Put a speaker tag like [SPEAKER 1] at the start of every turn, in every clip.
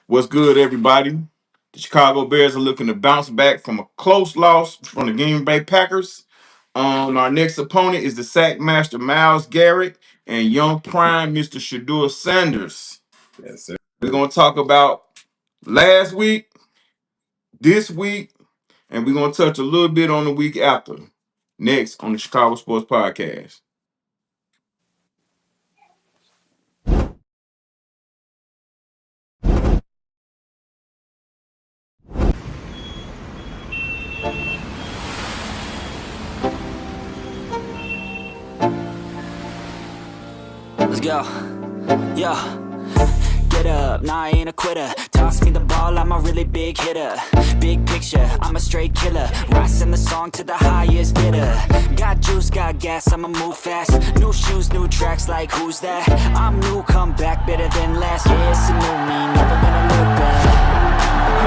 [SPEAKER 1] What's good, everybody? The Chicago Bears are looking to bounce back from a close loss from the Green Bay Packers. Our next opponent is the sack master Myles Garrett and young prime Mr. Shedeur Sanders.
[SPEAKER 2] Yes, sir.
[SPEAKER 1] We're gonna talk about last week, this week, and we're gonna touch a little bit on the week after. Next on the Chicago Sports Podcast.
[SPEAKER 3] Let's go. Yo. Get up, nah, I ain't a quitter. Toss me the ball, I'm a really big hitter. Big picture, I'm a straight killer. Rising the song to the highest bidder. Got juice, got gas, I'ma move fast. New shoes, new tracks, like who's that? I'm new, come back, better than last. Yeah, it's a new me, never gonna look back.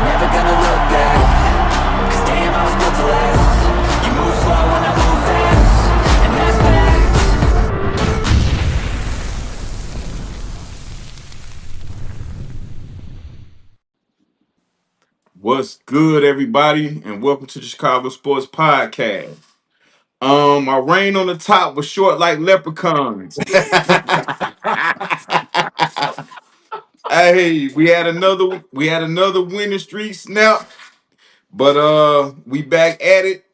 [SPEAKER 3] Never gonna look back. Cause damn, I was built to last. You move slow and I move fast. And that's facts.
[SPEAKER 1] What's good, everybody, and welcome to the Chicago Sports Podcast. My reign on the top was short like leprechauns. Hey, we had another winning streak snap, but we back at it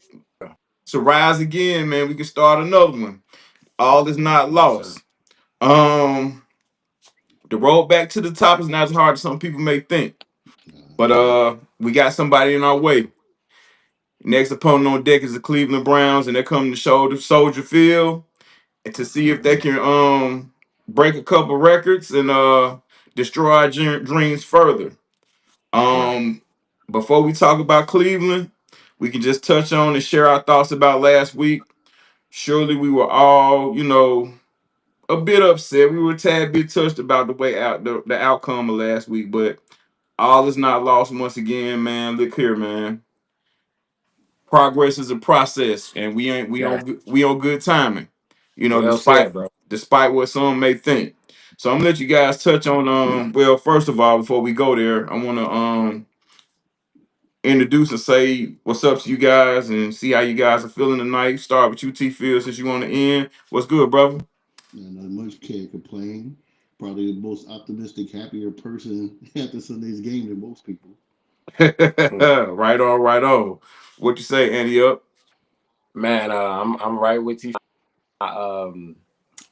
[SPEAKER 1] to rise again, man. We can start another one. All is not lost. Um, the road back to the top is not as hard as some people may think, but we got somebody in our way. Next opponent on deck is the Cleveland Browns, and they're coming to Soldier Field and to see if they can break a couple records and destroy our dreams further. Um, Before we talk about Cleveland, we can just touch on and share our thoughts about last week. Surely we were all, a bit upset. We were a tad bit touched about the way out the outcome of last week, but all is not lost once again, man. Look here, man. Progress is a process, and we on good timing.
[SPEAKER 2] Well
[SPEAKER 1] Despite
[SPEAKER 2] said, bro.
[SPEAKER 1] despite what some may think. So I'm gonna let you guys touch on well, first of all, before we go there, I wanna introduce and say what's up to you guys and see how you guys are feeling tonight. Start with you, T Field, since you on the end. What's good, brother?
[SPEAKER 4] Not much, can't complain. Probably the most optimistic, happier person after Sunday's game than most people.
[SPEAKER 1] Right on, right on. What you say, Andy up?
[SPEAKER 2] Man, I'm right with you. I,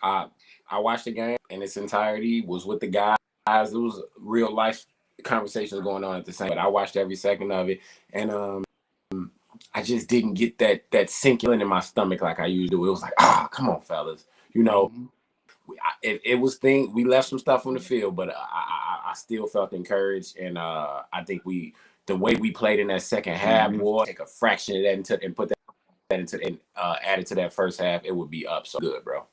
[SPEAKER 2] I I watched the game in its entirety. Was with the guys. There was real life conversations going on at the same. But I watched every second of it, and I just didn't get that sinking in my stomach like I usually do. It was like, come on, fellas.
[SPEAKER 4] Mm-hmm.
[SPEAKER 2] It was thing. We left some stuff on the field, but I still felt encouraged, and I think the way we played in that second half, boy, take a fraction of that and put that into and add it to that first half, it would be up so good, bro.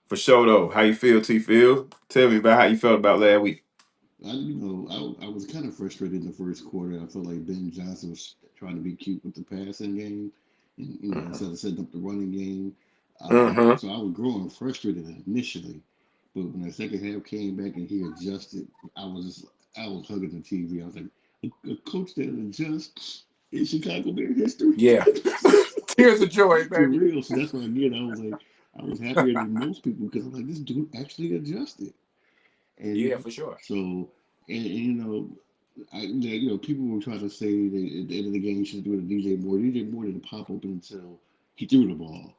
[SPEAKER 1] For sure though. How you feel, T Field? Tell me about how you felt about last week.
[SPEAKER 4] I was kind of frustrated in the first quarter. I felt like Ben Johnson was trying to be cute with the passing game, and instead of setting up the running game.
[SPEAKER 2] Mm-hmm.
[SPEAKER 4] So I was growing frustrated initially, but when the second half came back and he adjusted, I was hugging the TV. I was like, a coach that adjusts in Chicago Bear history.
[SPEAKER 2] Yeah, tears of joy,
[SPEAKER 4] For
[SPEAKER 2] baby.
[SPEAKER 4] real. So that's why again I was like, I was happier than most people because I'm like, this dude actually adjusted.
[SPEAKER 2] Yeah,
[SPEAKER 4] And
[SPEAKER 2] for sure.
[SPEAKER 4] so, people were trying to say that at the end of the game, you should do it to DJ Moore. DJ Moore didn't pop open until he threw the ball.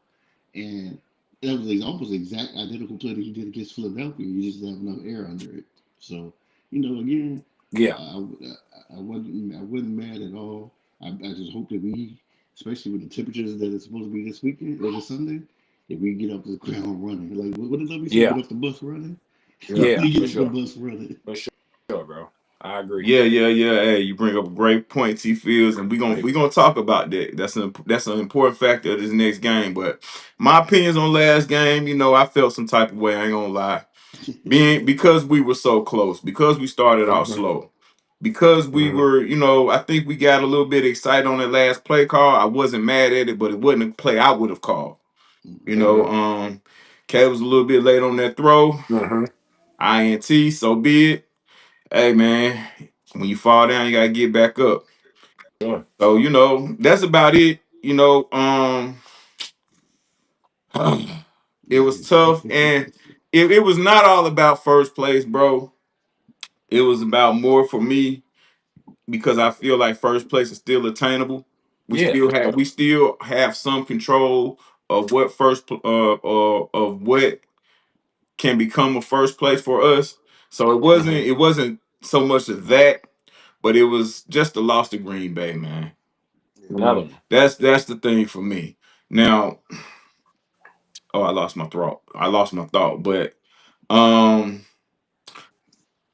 [SPEAKER 4] And that was like almost exact identical play that he did against Philadelphia. You just didn't have enough air under it. So, again,
[SPEAKER 2] Yeah,
[SPEAKER 4] I wasn't mad at all. I just hope that we, especially with the temperatures that it's supposed to be this weekend or this Sunday, that we get off the ground running. Like what did we say?
[SPEAKER 2] yeah,
[SPEAKER 4] Get off the bus running.
[SPEAKER 2] yeah,
[SPEAKER 4] We
[SPEAKER 2] for
[SPEAKER 4] get off the
[SPEAKER 2] sure,
[SPEAKER 4] bus running.
[SPEAKER 2] for sure, bro. I agree.
[SPEAKER 1] Yeah. Hey, you bring up a great point, T Fields, and we gonna talk about that. That's an important factor of this next game. But my opinions on last game, I felt some type of way. I ain't gonna lie. Because we were so close, because we started off
[SPEAKER 2] Mm-hmm.
[SPEAKER 1] slow, because we
[SPEAKER 2] Mm-hmm.
[SPEAKER 1] were, I think we got a little bit excited on that last play call. I wasn't mad at it, but it wasn't a play I would have called. You know,
[SPEAKER 2] Mm-hmm.
[SPEAKER 1] um, Cat was a little bit late on that throw.
[SPEAKER 2] Mm-hmm.
[SPEAKER 1] INT, so be it. Hey man. When you fall down, you gotta get back up.
[SPEAKER 2] Sure.
[SPEAKER 1] So, that's about it. It was tough, and it was not all about first place, bro. It was about more for me because I feel like first place is still attainable. We
[SPEAKER 2] Yeah,
[SPEAKER 1] still
[SPEAKER 2] for
[SPEAKER 1] have
[SPEAKER 2] sure.
[SPEAKER 1] we still have some control of what of what can become a first place for us. So it wasn't
[SPEAKER 2] Hmm.
[SPEAKER 1] it wasn't so much of that, but it was just a loss to Green Bay, man.
[SPEAKER 2] Another one.
[SPEAKER 1] That's the thing for me. Now, oh, I lost my thought. But um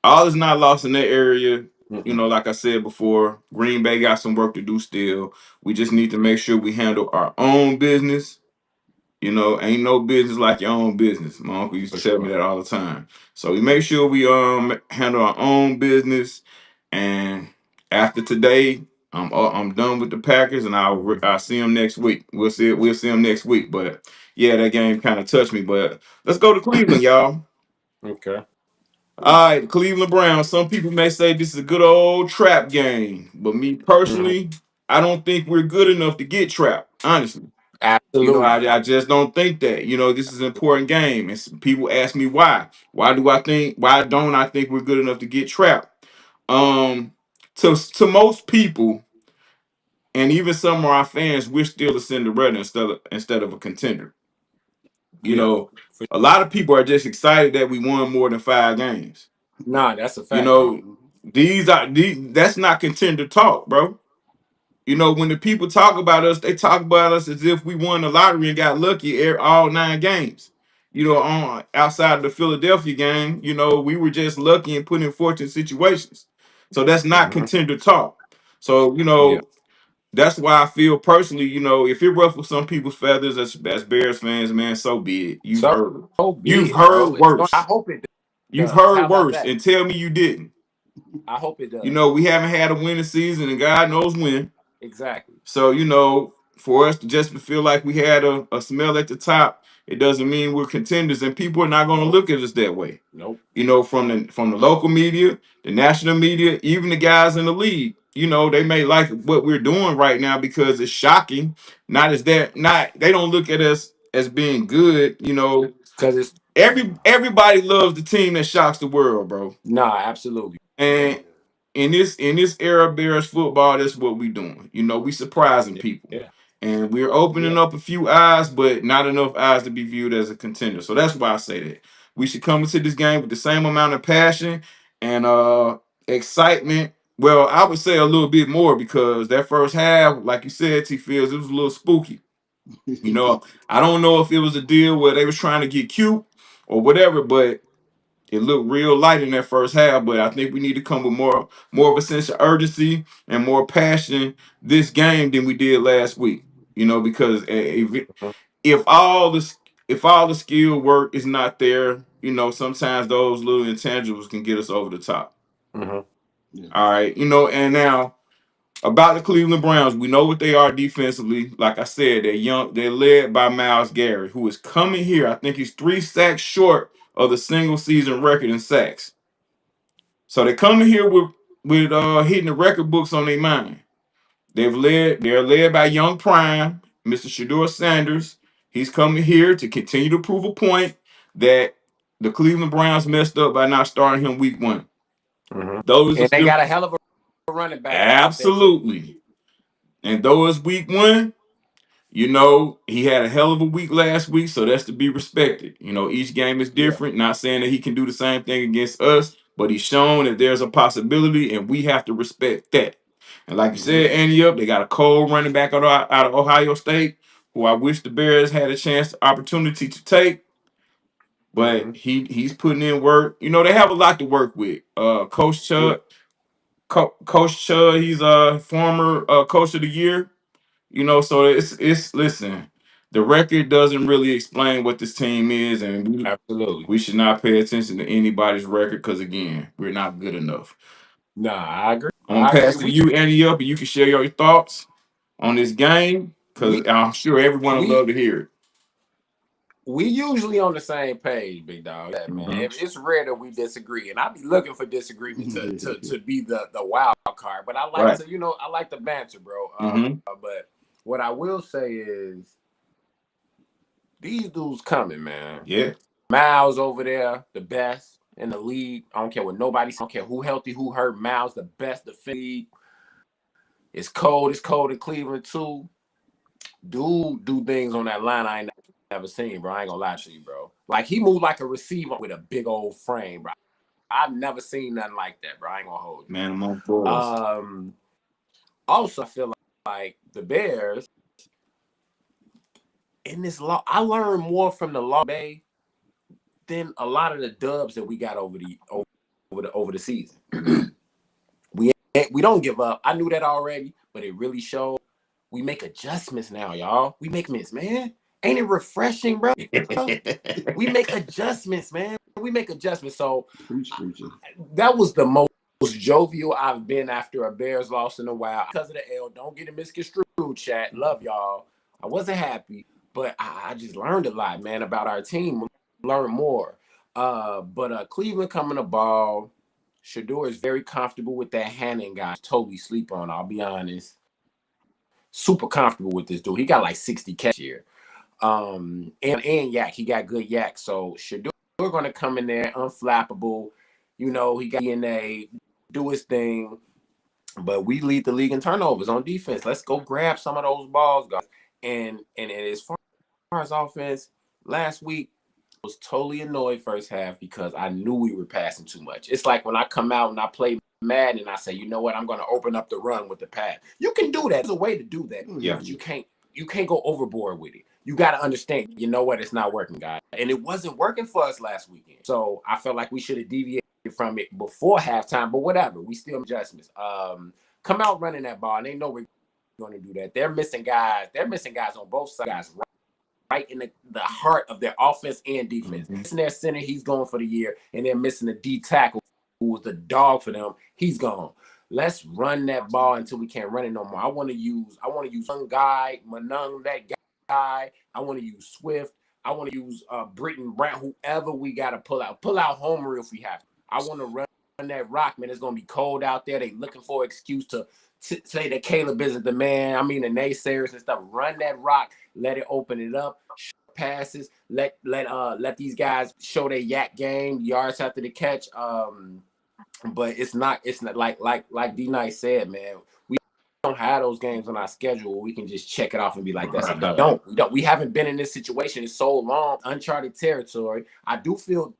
[SPEAKER 1] all is not lost in that area.
[SPEAKER 2] Mm-mm.
[SPEAKER 1] Like I said before, Green Bay got some work to do still. We just need to make sure we handle our own business. Ain't no business like your own business. My uncle used
[SPEAKER 2] For
[SPEAKER 1] to tell me
[SPEAKER 2] sure.
[SPEAKER 1] that all the time. So we make sure we handle our own business. And after today, I'm done with the Packers, and I'll see them next week. We'll see them next week. But yeah, that game kind of touched me. But let's go to Cleveland, y'all.
[SPEAKER 2] Okay.
[SPEAKER 1] All right, Cleveland Browns. Some people may say this is a good old trap game, but me
[SPEAKER 2] Hmm.
[SPEAKER 1] personally, I don't think we're good enough to get trapped. Honestly,
[SPEAKER 2] Absolutely.
[SPEAKER 1] I just don't think that. This is an important game, and some people ask me why. Why don't I think we're good enough to get trapped? Um, to most people, and even some of our fans, we're still a Cinderella instead of a contender. You
[SPEAKER 2] Yeah.
[SPEAKER 1] know,
[SPEAKER 2] For
[SPEAKER 1] a lot of people are just excited that we won more than 5 games.
[SPEAKER 2] Nah, that's a
[SPEAKER 1] You
[SPEAKER 2] fact, bro.
[SPEAKER 1] know, that's not contender talk, bro. When the people talk about us, they talk about us as if we won the lottery and got lucky all 9 games. On outside of the Philadelphia game, we were just lucky and put in fortunate situations. So that's not
[SPEAKER 2] Hmm.
[SPEAKER 1] contender talk. So
[SPEAKER 2] Yeah.
[SPEAKER 1] that's why I feel personally, if it ruffles some people's feathers as Bears fans, man, so be it.
[SPEAKER 2] So be
[SPEAKER 1] You've
[SPEAKER 2] it, bro.
[SPEAKER 1] heard
[SPEAKER 2] It's going. I
[SPEAKER 1] worse.
[SPEAKER 2] hope it
[SPEAKER 1] You've
[SPEAKER 2] does. How
[SPEAKER 1] heard
[SPEAKER 2] about
[SPEAKER 1] worse,
[SPEAKER 2] that?
[SPEAKER 1] and tell me you didn't.
[SPEAKER 2] I hope it does.
[SPEAKER 1] We haven't had a winning season, and God knows when.
[SPEAKER 2] Exactly.
[SPEAKER 1] So, for us to just feel like we had a smell at the top, it doesn't mean we're contenders, and people are not going to
[SPEAKER 2] Nope.
[SPEAKER 1] look at us that way.
[SPEAKER 2] Nope.
[SPEAKER 1] From the local media, the national media, even the guys in the league, they may like what we're doing right now because it's shocking. Not they don't look at us as being good.
[SPEAKER 2] Because it's
[SPEAKER 1] Everybody loves the team that shocks the world, bro.
[SPEAKER 2] nah. Absolutely.
[SPEAKER 1] And in this era of Bears football, that's what we doing. We surprising
[SPEAKER 2] Yeah.
[SPEAKER 1] people.
[SPEAKER 2] Yeah.
[SPEAKER 1] And we're opening
[SPEAKER 2] Yeah.
[SPEAKER 1] up a few eyes, but not enough eyes to be viewed as a contender. So that's why I say that. We should come into this game with the same amount of passion and excitement. Well, I would say a little bit more because that first half, like you said, T Fields, it was a little spooky. I don't know if it was a deal where they was trying to get cute or whatever, but it looked real light in that first half, but I think we need to come with more of a sense of urgency and more passion this game than we did last week. Because if all the skill work is not there, sometimes those little intangibles can get us over the top.
[SPEAKER 2] Mm-hmm.
[SPEAKER 4] Yeah.
[SPEAKER 1] All right, and now about the Cleveland Browns, we know what they are defensively. Like I said, they're young. They're led by Myles Garrett, who is coming here. I think he's 3 sacks short of the single season record in sacks. So they coming here with hitting the record books on their mind. They're led by young prime, Mr. Shedeur Sanders. He's coming here to continue to prove a point that the Cleveland Browns messed up by not starting him week 1.
[SPEAKER 2] Mm-hmm.
[SPEAKER 1] Those are
[SPEAKER 2] And they
[SPEAKER 1] still
[SPEAKER 2] got a hell of a running back offensively.
[SPEAKER 1] absolutely. And though it's week 1, he had a hell of a week last week, so that's to be respected. Each game is
[SPEAKER 2] Yeah.
[SPEAKER 1] different. Not saying that he can do the same thing against us, but he's shown that there's a possibility, and we have to respect that. And like you
[SPEAKER 2] Mm-hmm.
[SPEAKER 1] said, Andy, they got a cold running back out of Ohio State, who I wish the Bears had a chance, opportunity to take, but
[SPEAKER 2] Mm-hmm.
[SPEAKER 1] he's putting in work. They have a lot to work with. Coach
[SPEAKER 2] Yeah.
[SPEAKER 1] Chud, Coach Chud, he's a former coach of the year. So it's listen, the record doesn't really explain what this team is, and
[SPEAKER 2] Absolutely.
[SPEAKER 1] we should not pay attention to anybody's record because again, we're not good enough.
[SPEAKER 2] Nah, I agree.
[SPEAKER 1] I'm gonna
[SPEAKER 2] I agree.
[SPEAKER 1] pass to you, Andy, up, and you can share your thoughts on this game
[SPEAKER 2] We
[SPEAKER 1] because I'm sure everyone would
[SPEAKER 2] we
[SPEAKER 1] love to hear it.
[SPEAKER 2] We usually on the same page, big dog. Yeah, man. It's rare that we disagree, and I be looking for disagreement to be the wild card. But I like to, I like the banter, bro. But what I will say is these dudes coming, man.
[SPEAKER 1] Yeah.
[SPEAKER 2] Myles over there, the best in the league. I don't care what nobody. I don't care who healthy, who hurt. Myles, the best defense. It's cold. It's cold in Cleveland too. Dude, do things on that line I ain't never seen, bro. I ain't gonna lie to you, bro. Like he moved like a receiver with a big old frame, bro. I've never seen nothing like that, bro. I ain't gonna hold you.
[SPEAKER 1] Man among boys.
[SPEAKER 2] Also, I feel like the Bears in this law. I learned more from the Law Bay than a lot of the dubs that we got over the season. we don't give up. I knew that already, but it really showed. We make adjustments now, y'all. We make adjustments, man. Ain't it refreshing, bro? We make adjustments, man. We make adjustments. So that was the most jovial I've been after a Bears loss in a while. Because of the L, don't get it misconstrued, chat. Love y'all. I wasn't happy, but I just learned a lot, man, about our team. Learn more. But Cleveland coming to ball. Shedeur is very comfortable with that Hannon guy. Totally sleep on, I'll be honest. Super comfortable with this dude. He got like 60 catch here. And yak. He got good yak. So Shedeur gonna come in there unflappable. He got DNA, do his thing. But we lead the league in turnovers on defense. Let's go grab some of those balls, guys. And as far as offense, last week I was totally annoyed first half because I knew we were passing too much. It's like when I come out and I play Madden and I say, you know what, I'm going to open up the run with the pass. You can do that. There's a way to do that.
[SPEAKER 1] Yeah.
[SPEAKER 2] But you can't go overboard with it. You got to understand, you know what, it's not working, guys. And it wasn't working for us last weekend. So I felt like we should have deviated from it before halftime, but whatever. We still adjustments. Come out running that ball, and they know we're going to do that. They're missing guys. They're missing guys on both sides, right in the heart of their offense and defense. Missing their center, he's going for the year, and they're missing the D tackle, who was the dog for them. He's gone. Let's run that ball until we can't run it no more. I want to use one guy, Manung, that guy. I want to use Swift. I want to use Britton Brown, whoever we got to pull out. Pull out Homer if we have to. I want to run that rock, man. It's going to be cold out there. They looking for an excuse to say that Caleb isn't the man. I mean, the naysayers and stuff. Run that rock. Let it open it up. Passes. Let these guys show their yak game, yards after the catch. But it's not like D Nice said, man. We don't have those games on our schedule where we can just check it off and be like, that's it. We haven't been in this situation in so long, uncharted territory. I do feel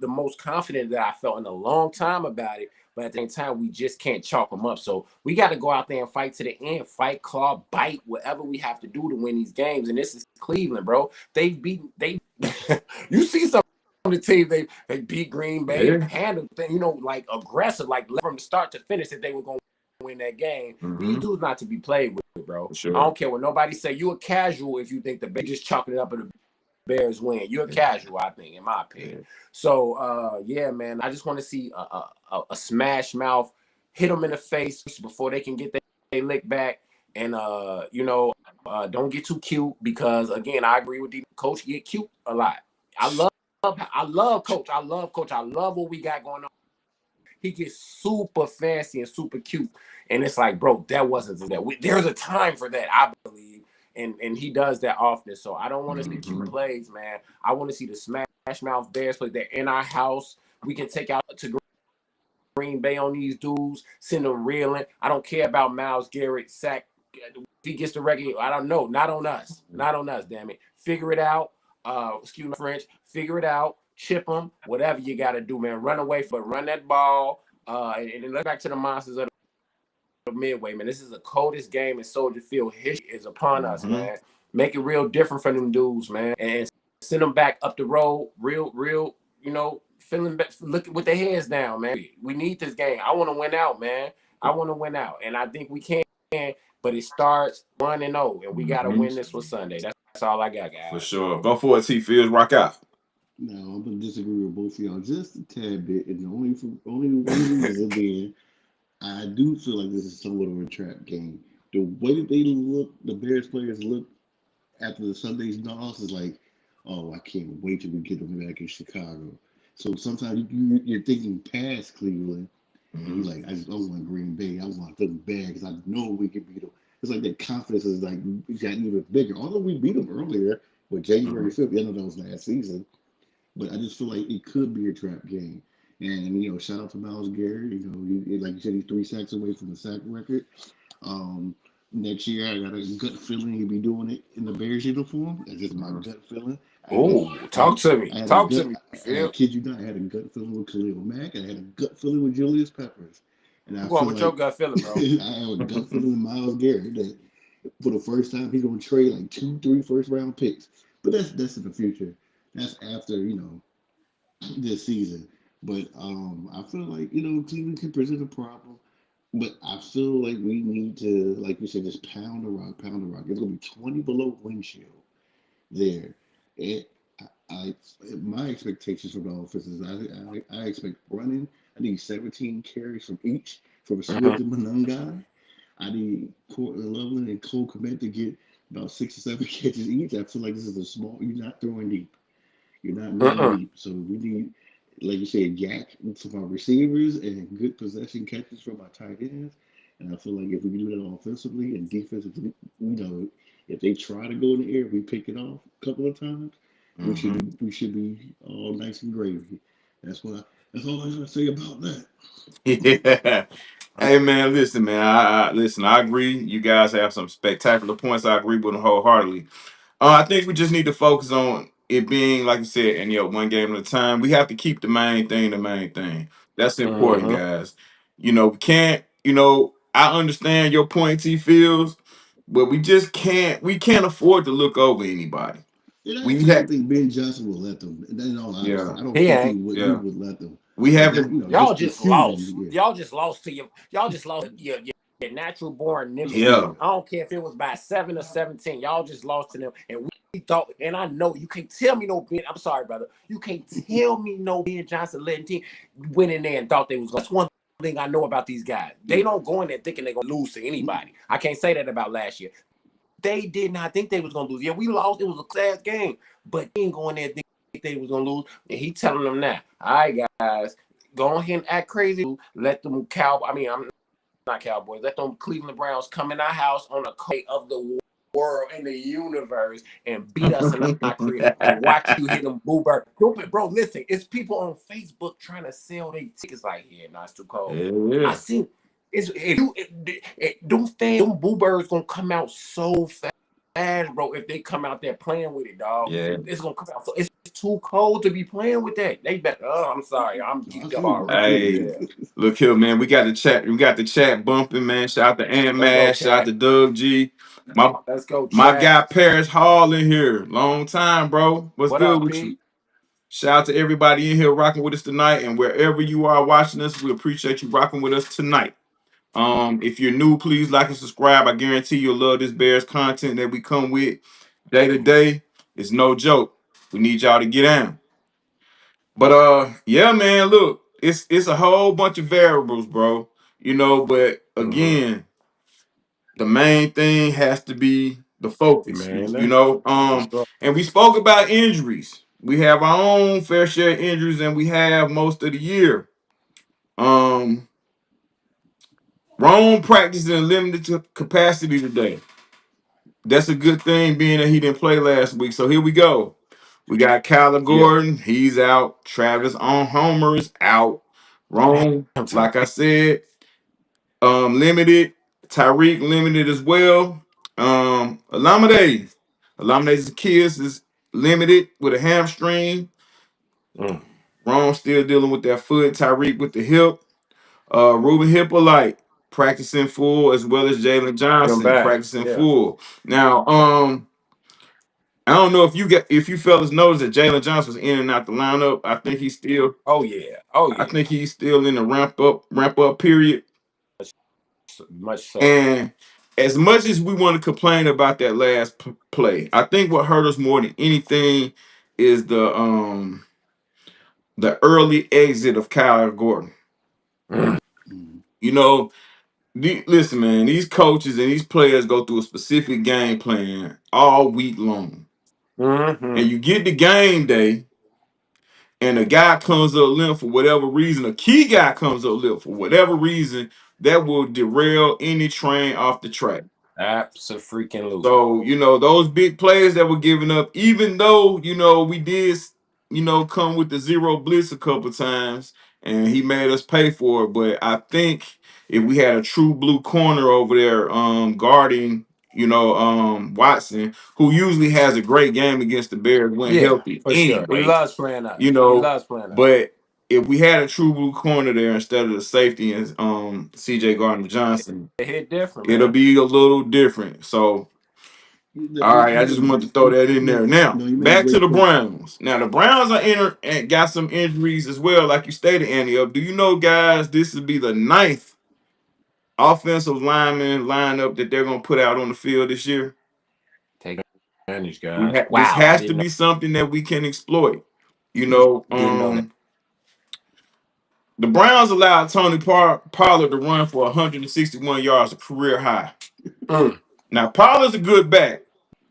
[SPEAKER 2] the most confident that I felt in a long time about it, but at the same time, we just can't chalk them up. So we got to go out there and fight to the end, fight, claw, bite, whatever we have to do to win these games. And this is Cleveland, bro. You see some of the teams, they beat Green Bay, handled, like aggressive, like from start to finish that they were going to win that game. These dudes not to be played with, bro. Sure. I don't care what nobody say. You a casual if you think the Bears just chalking it up in the Bears win. You're a casual, I think, in my opinion. So, yeah, man, I just want to see a smash mouth, hit them in the face before they can get their lick back. And, don't get too cute because, again, I agree with the coach. Get cute a lot. I love Coach. I love Coach. I love what we got going on. He gets super fancy and super cute. And it's like, bro, that wasn't that. There's a time for that, I believe. And he does that often. So I don't want to see the cute plays, man. I want to see the smash mouth Bears play. They're in our house. We can take out to Green Bay on these dudes, send them reeling. I don't care about Myles Garrett, sack. If he gets the regular, I don't know. Not on us. Not on us, damn it. Figure it out. Excuse my French. Figure it out. Chip them. Whatever you got to do, man. Run away, but run that ball. And let's back to the monsters of Midway, man. This is the coldest game in Soldier Field. History is upon us, man. Make it real different for them dudes, man, and send them back up the road, real, feeling looking with their heads down, man. We need this game. I want to win out, man. I want to win out, and I think we can. But it starts 1-0, and we got to win this for Sunday. That's all I got, guys.
[SPEAKER 1] For sure. Go for it, T. Fields. Rock out.
[SPEAKER 4] No, I'm gonna disagree with both of y'all just a tad bit, and the only reason being, I do feel like this is somewhat of a trap game. The way that they look, the Bears players look after the Sunday's loss is like, oh, I can't wait till we get them back in Chicago. So sometimes you're thinking past Cleveland, and you're
[SPEAKER 1] Mhm.
[SPEAKER 4] like, I want Green Bay. I want them bad because I know we can beat them. It's like that confidence is like gotten even bigger. Although we beat them earlier with January
[SPEAKER 1] Mhm.
[SPEAKER 4] 5th, I know that was last season, but I just feel like it could be a trap game. And shout out to Myles Garrett. Like you said, he's 3 sacks away from the sack record. Um, Next year, I got a gut feeling he'll be doing it in the Bears uniform. That's just my
[SPEAKER 1] Mhm.
[SPEAKER 4] gut feeling.
[SPEAKER 2] Oh,
[SPEAKER 4] I had a,
[SPEAKER 2] talk to
[SPEAKER 4] I
[SPEAKER 2] me.
[SPEAKER 4] had a
[SPEAKER 2] Talk to
[SPEAKER 4] gut.
[SPEAKER 2] me,
[SPEAKER 4] I
[SPEAKER 2] Phil.
[SPEAKER 4] kid you not, I had a gut feeling with Khalil Mack. And I had a gut feeling with Julius Peppers. And I
[SPEAKER 2] I'm going
[SPEAKER 4] feel
[SPEAKER 2] with your
[SPEAKER 4] like
[SPEAKER 2] gut feeling, bro.
[SPEAKER 4] I have a gut feeling with Myles Garrett that for the first time he's going to trade like 2, 3 first-round picks. But that's in the future. That's after this season. But I feel like Cleveland can present a problem. But I feel like we need to, like you said, just pound the rock, pound the rock. It's gonna be 20 below wind chill there. It, I my expectations from the offense is I expect running. I need 17 carries from each from
[SPEAKER 2] Mhm.
[SPEAKER 4] Swift and Monungai. I need Courtland Loveland and Cole Kmet to get about 6 or 7 catches each. I feel like this is a small. You're not throwing deep. You're not running
[SPEAKER 2] Mm-mm.
[SPEAKER 4] deep. So we need, like you said, yak from our receivers and good possession catches from our tight ends. And I feel like if we can do that offensively and defensively, if they try to go in the air, we pick it off a couple of times.
[SPEAKER 1] Mhm.
[SPEAKER 4] We should be all nice and gravy. That's all I gotta say about that.
[SPEAKER 1] Yeah. Hey man, listen, man. Listen. I agree. You guys have some spectacular points. I agree with them wholeheartedly. I think we just need to focus on it being, like you said, and one game at a time. We have to keep the main thing the main thing. That's important,
[SPEAKER 2] Mhm.
[SPEAKER 1] guys. We can't. I understand your point, T feels, but we just can't. We can't afford to look over anybody. We
[SPEAKER 4] And I
[SPEAKER 1] have,
[SPEAKER 4] don't think Ben Johnson will let them. And in all honesty,
[SPEAKER 1] yeah,
[SPEAKER 4] I don't
[SPEAKER 2] He
[SPEAKER 4] think
[SPEAKER 2] ain't.
[SPEAKER 4] he
[SPEAKER 1] yeah.
[SPEAKER 4] would let them.
[SPEAKER 1] We
[SPEAKER 4] But
[SPEAKER 1] have
[SPEAKER 4] that
[SPEAKER 1] to,
[SPEAKER 2] Y'all
[SPEAKER 4] just the
[SPEAKER 2] just
[SPEAKER 4] fusion,
[SPEAKER 2] lost.
[SPEAKER 4] yeah.
[SPEAKER 2] Y'all just lost to your. Y'all just lost your natural born nemesis.
[SPEAKER 1] yeah.
[SPEAKER 4] Yeah.
[SPEAKER 2] I don't care if it was by 7 or 17. Y'all just lost to them, and we thought. And I know you can't tell me no Ben. I'm sorry, brother. You can't tell me no Ben Johnson letting team went in there and thought they was going. That's one thing I know about these guys. They
[SPEAKER 4] Yeah.
[SPEAKER 2] don't go in there thinking they're gonna lose to
[SPEAKER 4] Mm-mm.
[SPEAKER 2] anybody. I can't say that about last year. They did not think they was gonna lose. Yeah, we lost. It was a class game, but he ain't going there thinking they was gonna lose. And he telling them now, all right, guys, go ahead and act crazy. Let them I'm not Cowboys. Let them Cleveland Browns come in our house on a coat of the world and the universe and beat us in our crib and watch you hit them boo bird. Bro, listen, it's people on Facebook trying to sell their tickets like, yeah, no, it's too cold. I
[SPEAKER 1] yeah,
[SPEAKER 2] see. It's if you them fans, them boo birds gonna come out so fast, bro. If they come out there playing with it, dog,
[SPEAKER 1] yeah.
[SPEAKER 2] it's gonna come out. So it's too cold to be playing with that. They better. Oh, I'm sorry, I'm
[SPEAKER 4] No, I
[SPEAKER 2] geeked up
[SPEAKER 4] feel you. I
[SPEAKER 2] already.
[SPEAKER 4] feel
[SPEAKER 1] Hey,
[SPEAKER 4] you.
[SPEAKER 2] Yeah,
[SPEAKER 1] look here, man. We got the chat. We got the chat bumping, man. Shout out to Ant
[SPEAKER 2] let's go,
[SPEAKER 1] Man. Shout out
[SPEAKER 2] chat.
[SPEAKER 1] to Doug G. My
[SPEAKER 2] Let's go,
[SPEAKER 1] my
[SPEAKER 2] chat.
[SPEAKER 1] guy Paris Hall in here. Long time, bro. What's
[SPEAKER 2] What
[SPEAKER 1] good
[SPEAKER 2] up,
[SPEAKER 1] with you?
[SPEAKER 2] Pete?
[SPEAKER 1] Shout out to everybody in here rocking with us tonight, and wherever you are watching us, we appreciate you rocking with us tonight. If you're new, please like and subscribe. I guarantee you'll love this Bears content that we come with day to day. It's no joke. We need y'all to get down. But yeah, man, look, it's a whole bunch of variables, bro. But
[SPEAKER 2] Mm-hmm.
[SPEAKER 1] again, the main thing has to be the focus.
[SPEAKER 2] Man, for sure.
[SPEAKER 1] And we spoke about injuries. We have our own fair share of injuries, and we have most of the year. Um, Rome practiced in limited capacity today. That's a good thing, being that he didn't play last week. So here we go. We got Kyler
[SPEAKER 2] Yeah.
[SPEAKER 1] Gordon, he's out. Travis on Homer is out. Rome,
[SPEAKER 2] I'm telling
[SPEAKER 1] like I said, limited. Tyreek limited as well. Alamide's kids is limited with a hamstring.
[SPEAKER 2] you.
[SPEAKER 1] Rome still dealing with that foot. Tyreek with the hip. Ruben Hippolyte practicing full, as well as Jalen
[SPEAKER 2] Come
[SPEAKER 1] Johnson
[SPEAKER 2] back.
[SPEAKER 1] practicing
[SPEAKER 2] Yeah.
[SPEAKER 1] full. Now, I don't know if you fellas noticed that Jalen Johnson was in and out the lineup.
[SPEAKER 2] Oh yeah. Oh
[SPEAKER 1] I
[SPEAKER 2] yeah.
[SPEAKER 1] think he's still in the ramp up period.
[SPEAKER 2] Much so.
[SPEAKER 1] And as much as we want to complain about that last play, I think what hurt us more than anything is the early exit of Kyle Gordon.
[SPEAKER 2] Mm.
[SPEAKER 4] Mm.
[SPEAKER 1] You know, listen, man, these coaches and these players go through a specific game plan all week long. and
[SPEAKER 2] Mm-hmm.
[SPEAKER 1] you get the game day, and a guy comes up limp for whatever reason, a key guy comes up limp for whatever reason, that will derail any train off the track.
[SPEAKER 2] Abso-freaking-lutely.
[SPEAKER 1] So, those big plays that were given up, even though, we did, come with the zero blitz a couple times and he made us pay for it. But I think if we had a true blue corner over there guarding, Watson, who usually has a great game against the Bears when
[SPEAKER 2] Yeah,
[SPEAKER 1] healthy
[SPEAKER 2] for sure. He
[SPEAKER 1] anyway,
[SPEAKER 2] loves playing us.
[SPEAKER 1] you
[SPEAKER 2] He
[SPEAKER 1] know,
[SPEAKER 2] loves playing us.
[SPEAKER 1] but if we had a true blue corner there instead of the safety and CJ Gardner Johnson,
[SPEAKER 2] It hit different,
[SPEAKER 1] it'll
[SPEAKER 2] man.
[SPEAKER 1] be a little different. So all right, I just want to throw that in there. Now,
[SPEAKER 4] no, you made a
[SPEAKER 1] back to
[SPEAKER 4] great
[SPEAKER 1] the
[SPEAKER 4] point.
[SPEAKER 1] Browns. Now, the Browns are in and got some injuries as well, like you stated, Andy. Do you know, guys, this would be the ninth offensive lineman lineup that they're going to put out on the field this year?
[SPEAKER 2] Take advantage, guys.
[SPEAKER 1] This
[SPEAKER 2] Wow, I
[SPEAKER 1] has to
[SPEAKER 2] didn't know.
[SPEAKER 1] be something that we can exploit. You know,
[SPEAKER 2] Didn't know that.
[SPEAKER 1] the Browns allowed Tony Pollard to run for 161 yards, a career high.
[SPEAKER 2] Mm.
[SPEAKER 1] Now, Pollard's a good back.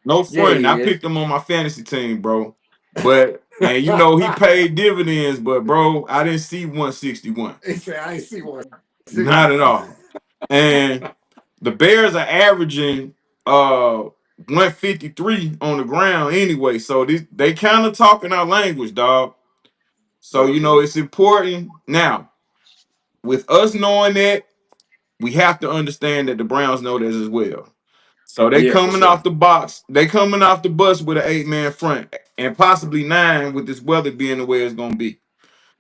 [SPEAKER 1] No
[SPEAKER 2] Yeah,
[SPEAKER 1] front.
[SPEAKER 2] he
[SPEAKER 1] I
[SPEAKER 2] is.
[SPEAKER 1] picked him on my fantasy team, bro. But and he paid dividends, but bro, I didn't see 161.
[SPEAKER 2] He said, I ain't see one.
[SPEAKER 1] Not at all. And the Bears are averaging 153 on the ground anyway. So they kind of talking our language, dog. So it's important. Now, with us knowing that, we have to understand that the Browns know this as well. So they
[SPEAKER 2] Yeah, for
[SPEAKER 1] coming
[SPEAKER 2] sure.
[SPEAKER 1] off the box. They coming off the bus with an 8-man front and possibly 9 with this weather being the way it's gonna be.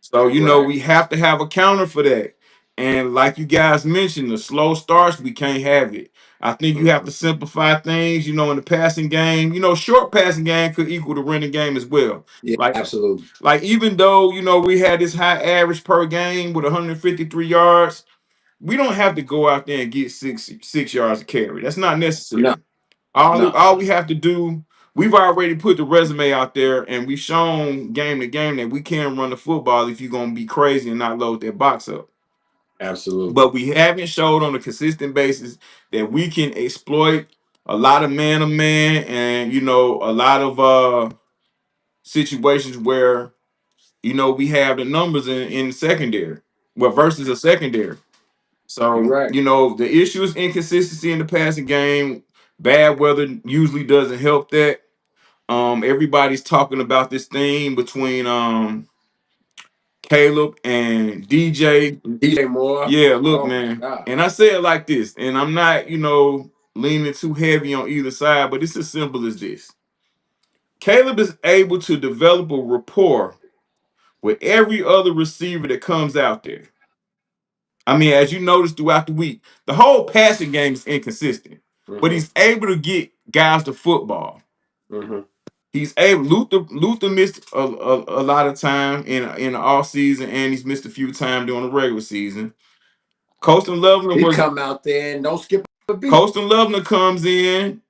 [SPEAKER 1] So
[SPEAKER 2] Right.
[SPEAKER 1] we have to have a counter for that. And like you guys mentioned, the slow starts we can't have it. I think you have
[SPEAKER 2] Mm-hmm.
[SPEAKER 1] to simplify things. In the passing game, short passing game could equal the running game as well.
[SPEAKER 2] Yeah,
[SPEAKER 1] Like
[SPEAKER 2] absolutely.
[SPEAKER 1] even though we had this high average per game with 153 yards, we don't have to go out there and get six yards of carry. That's not
[SPEAKER 2] No,
[SPEAKER 1] necessary. All,
[SPEAKER 2] no,
[SPEAKER 1] all we have to do, we've already put the resume out there and we've shown game to game that we can run the football if you're gonna be crazy and not load that box up.
[SPEAKER 2] absolutely.
[SPEAKER 1] But we haven't showed on a consistent basis that we can exploit a lot of man to man and a lot of situations where we have the numbers in secondary. Well, versus a secondary.
[SPEAKER 2] You're
[SPEAKER 1] So,
[SPEAKER 2] right.
[SPEAKER 1] the issue is inconsistency in the passing game. Bad weather usually doesn't help that. Everybody's talking about this thing between Caleb and DJ.
[SPEAKER 2] DJ Moore.
[SPEAKER 1] Yeah, look,
[SPEAKER 2] Oh my
[SPEAKER 1] man.
[SPEAKER 2] God.
[SPEAKER 1] And I say it like this, and I'm not, leaning too heavy on either side, but it's as simple as this. Caleb is able to develop a rapport with every other receiver that comes out there. I mean, as you notice throughout the week, the whole passing game is inconsistent, but
[SPEAKER 2] Mm-hmm.
[SPEAKER 1] he's able to get guys the football.
[SPEAKER 2] Mm-hmm.
[SPEAKER 1] He's able. Luther missed a lot of time in the off season, and he's missed a few times during the regular season. Colston Loveland
[SPEAKER 2] He
[SPEAKER 1] was
[SPEAKER 2] come out there and don't skip a beat.
[SPEAKER 1] Colston Loveland comes in,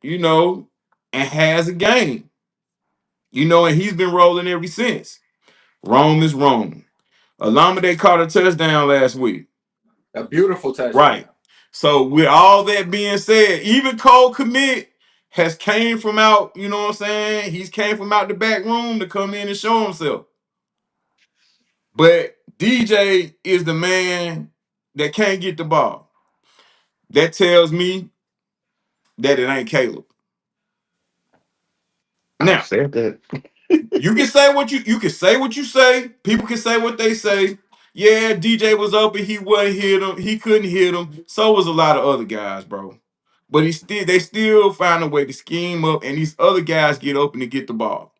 [SPEAKER 1] and has a game, and he's been rolling ever since. Rome is Rome. Alameda caught a touchdown last week.
[SPEAKER 2] A beautiful
[SPEAKER 1] Right.
[SPEAKER 2] touchdown.
[SPEAKER 1] So with all that being said, even Cole Commit has came from out, you know what I'm saying? He's came from out the back room to come in and show himself. But DJ is the man that can't get the ball. That tells me that it ain't Caleb.
[SPEAKER 4] I
[SPEAKER 1] Now,
[SPEAKER 4] said that.
[SPEAKER 1] you can say what you can say what you say. People can say what they say. Yeah, DJ was open. He wasn't hit him. He couldn't hit him. So was a lot of other guys, bro. But they still find a way to scheme up, and these other guys get open to get the ball.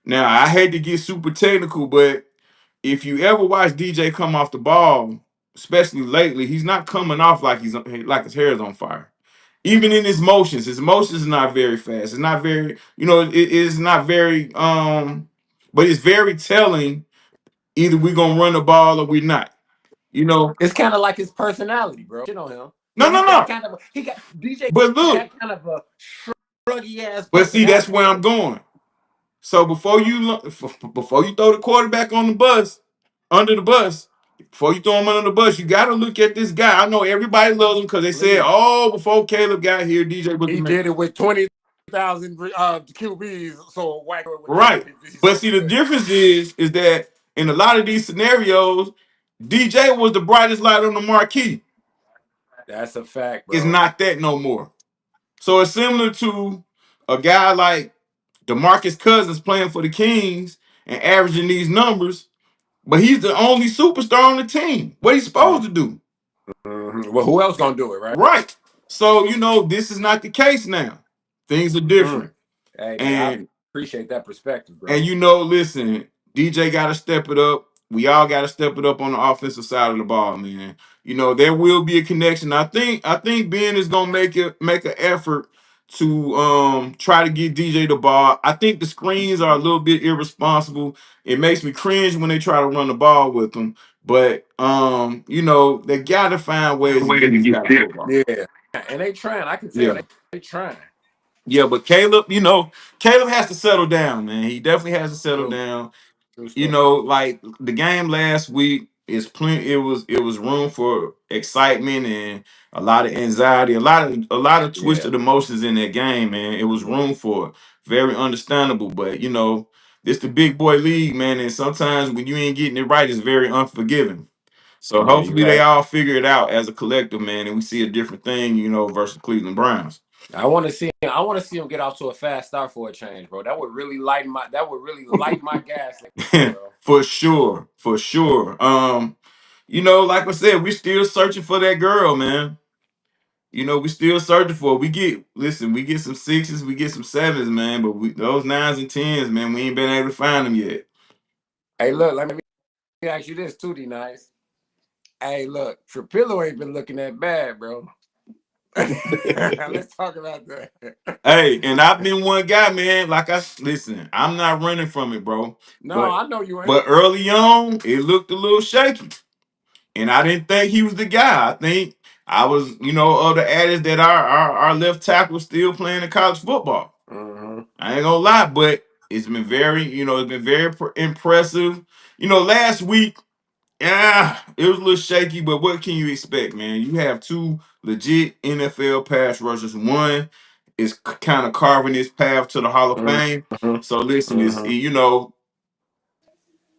[SPEAKER 1] Now, I hate to get super technical, but if you ever watch DJ come off the ball, especially lately, he's not coming off like his hair is on fire. Even in his motions are not very fast. It's not very, it is not very but it's very telling. Either we're gonna run the ball or we're not. You know,
[SPEAKER 2] It's kind of like his personality, bro. You know him.
[SPEAKER 1] no, no, no.
[SPEAKER 2] He got DJ
[SPEAKER 1] But look,
[SPEAKER 2] got kind of a shruggy ass
[SPEAKER 1] but see, that's
[SPEAKER 2] personality.
[SPEAKER 1] where I'm going. So before you throw the quarterback on the bus, under the bus, before you throw him under the bus, you got to look at this guy. I know everybody loves him because they said,
[SPEAKER 2] Please.
[SPEAKER 1] "Oh, before Caleb got here, DJ was the
[SPEAKER 2] He
[SPEAKER 1] man."
[SPEAKER 2] did it with 20 thousand QBs, so whack it with that
[SPEAKER 1] Right.
[SPEAKER 2] MVP.
[SPEAKER 1] But
[SPEAKER 2] So
[SPEAKER 1] see, the difference is that in a lot of these scenarios, DJ was the brightest light on the marquee.
[SPEAKER 2] that's a fact,
[SPEAKER 1] It's
[SPEAKER 2] bro.
[SPEAKER 1] not that no more. So it's similar to a guy like DeMarcus Cousins playing for the Kings and averaging these numbers, but he's the only superstar on the team. What he's supposed to do?
[SPEAKER 2] Well, who else gonna do it, right?
[SPEAKER 1] Right. So, this is not the case now. Things are different.
[SPEAKER 2] Hey, man, I
[SPEAKER 1] And
[SPEAKER 2] appreciate that perspective, bro.
[SPEAKER 1] listen, DJ got to step it up. We all got to step it up on the offensive side of the ball, man. There will be a connection. I think Ben is gonna make an effort to try to get DJ the ball. I think the screens are a little bit irresponsible. It makes me cringe when they try to run the ball with them. But they got to find ways to get this guy the football.
[SPEAKER 2] Yeah, and they trying. I can tell
[SPEAKER 1] Yeah.
[SPEAKER 2] they trying.
[SPEAKER 1] Yeah, but Caleb has to settle down, man. He definitely has to settle
[SPEAKER 2] True,
[SPEAKER 1] down.
[SPEAKER 2] true story.
[SPEAKER 1] Like the game last week is plenty. It was room for excitement and a lot of anxiety, a lot of
[SPEAKER 2] Yeah,
[SPEAKER 1] twisted emotions in that game, man. It was room for it. Very understandable, but this the big boy league, man, and sometimes when you ain't getting it right, it's very unforgiving. So
[SPEAKER 2] yeah, you're
[SPEAKER 1] hopefully they
[SPEAKER 2] right.
[SPEAKER 1] all figure it out as a collective, man, and we see a different thing, versus Cleveland Browns.
[SPEAKER 2] I want to see him. I want to see him get off to a fast start for a change, bro. That would really light my. That would really light my gas, bro.
[SPEAKER 1] For sure, for sure. Like I said, we still searching for that girl, man. We still searching for it. We get some sixes, we get some sevens, man. But those nines and tens, man, we ain't been able to find them yet.
[SPEAKER 2] Hey, look, let me ask you this too, D Nice. Hey, look, Trapillo ain't been looking that bad, bro. Let's talk about that.
[SPEAKER 1] Hey, and I've been one guy, man. Listen, I'm not running from it, bro.
[SPEAKER 2] No,
[SPEAKER 1] But
[SPEAKER 2] I know you ain't.
[SPEAKER 1] but early on, it looked a little shaky. And I didn't think he was the guy. I think I was, of the adage that our left tackle was still playing in college football. I ain't gonna lie, but it's been very impressive. Last week, yeah, it was a little shaky, but what can you expect, man? You have two legit NFL pass rushers. One is kind of carving his path to the Hall of Fame. So listen,